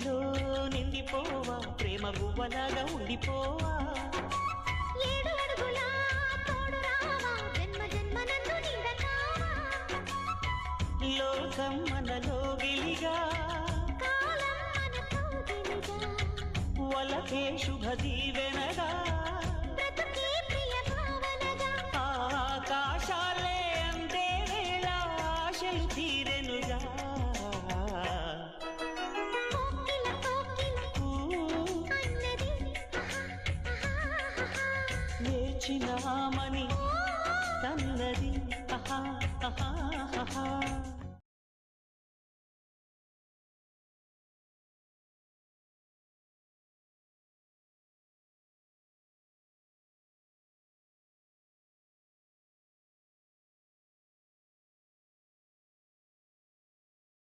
గుండెలో నిండిపోవా ప్రేమ గువ్వలాగా ఉండిపోవా ఏడు అడుగుల తోడు రావా జన్మ జన్మ నన్ను నీడతావా లోకం మనలో గిలిగా కాలం మనతో గిలిగా వలకే శుభ దీవెనగా బ్రతుకే ప్రియ భావనగా ఆకాశాలే అందే వేళ ఆశలు తీరెనుగా కోకిల కోకిల అన్నది లేచిన